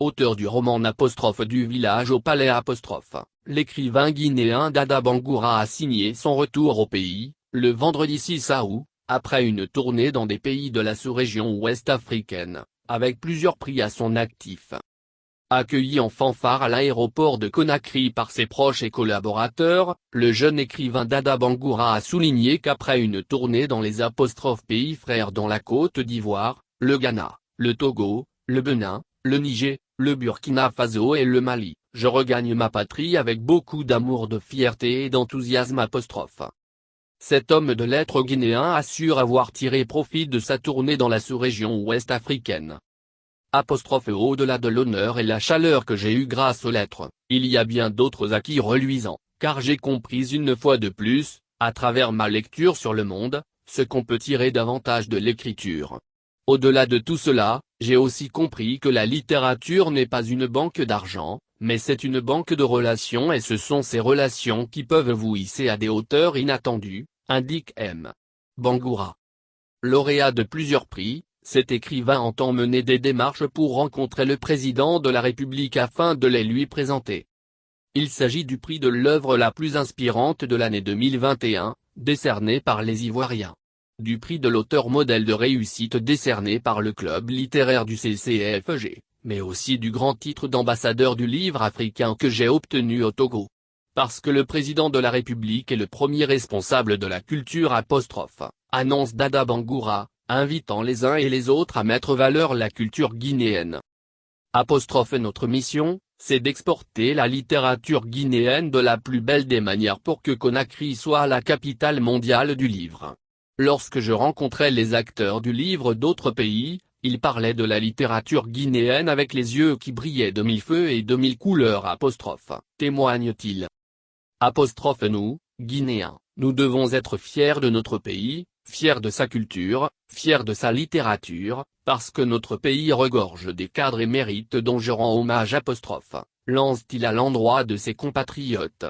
auteur du roman Du village au palais l'écrivain guinéen Dada Bangoura a signé son retour au pays, le vendredi 6 août, après une tournée dans des pays de la sous-région ouest africaine, avec plusieurs prix à son actif. Accueilli en fanfare à l'aéroport de Conakry par ses proches et collaborateurs, le jeune écrivain Dada Bangoura a souligné qu'après une tournée dans les pays frères dont la Côte d'Ivoire, le Ghana, le Togo, le Bénin, le Niger, le Burkina Faso et le Mali, je regagne ma patrie avec beaucoup d'amour, de fierté et d'enthousiasme. Cet homme de lettres guinéen assure avoir tiré profit de sa tournée dans la sous-région ouest africaine. Au-delà de l'honneur et la chaleur que j'ai eue grâce aux lettres, il y a bien d'autres acquis reluisants, car j'ai compris une fois de plus, à travers ma lecture sur le monde, ce qu'on peut tirer davantage de l'écriture. Au-delà de tout cela, j'ai aussi compris que la littérature n'est pas une banque d'argent, mais c'est une banque de relations, et ce sont ces relations qui peuvent vous hisser à des hauteurs inattendues, indique M. Bangoura. Lauréat de plusieurs prix, cet écrivain entend mener des démarches pour rencontrer le président de la République afin de les lui présenter. Il s'agit du prix de l'œuvre la plus inspirante de l'année 2021, décerné par les Ivoiriens. Du prix de l'auteur modèle de réussite décerné par le club littéraire du CCFG, mais aussi du grand titre d'ambassadeur du livre africain que j'ai obtenu au Togo. Parce que le président de la République est le premier responsable de la culture annonce Dada Bangoura, invitant les uns et les autres à mettre valeur la culture guinéenne. Notre mission, c'est d'exporter la littérature guinéenne de la plus belle des manières pour que Conakry soit la capitale mondiale du livre. Lorsque je rencontrais les acteurs du livre d'autres pays, ils parlaient de la littérature guinéenne avec les yeux qui brillaient de mille feux et de mille couleurs témoigne-t-il. Nous, Guinéens, nous devons être fiers de notre pays, fiers de sa culture, fiers de sa littérature, parce que notre pays regorge des cadres émérites dont je rends hommage lance-t-il à l'endroit de ses compatriotes.